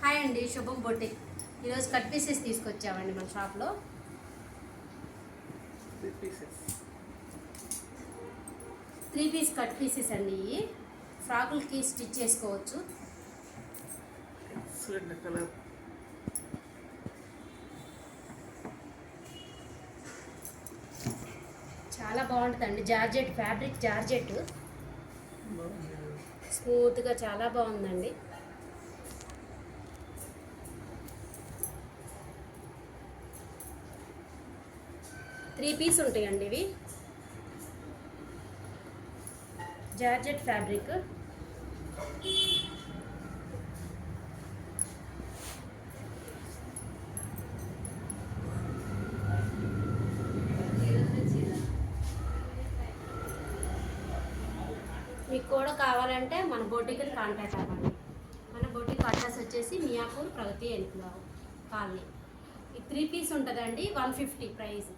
Hi అండి, శుభం boutique. ఈరోజు కట్ పీసెస్ తీసుకొచ్చామండి మన షాప్లో. 3 పీస్ కట్ పీసెస్ అండి. ఇవి ఫ్రాకులకి స్టిచ్ చేసుకోవచ్చు. చాలా బాగుంటుందండి. జార్జెట్ ఫ్యాబ్రిక్, జార్జెట్ స్మూత్గా చాలా బాగుందండి. త్రీ పీస్ ఉంటాయండి ఇవి. జార్జెట్ ఫ్యాబ్రిక్, మీకు కూడా కావాలంటే మన బొటిక్ని కాంటాక్ట్ అవ్వండి. మన బొటిక్ అడ్రస్ వచ్చేసి మియాపూర్, ప్రగతి ఎన్క్లావ్ కాలనీ. ఈ 3 పీస్ ఉంటుందండి, 150 ప్రైస్.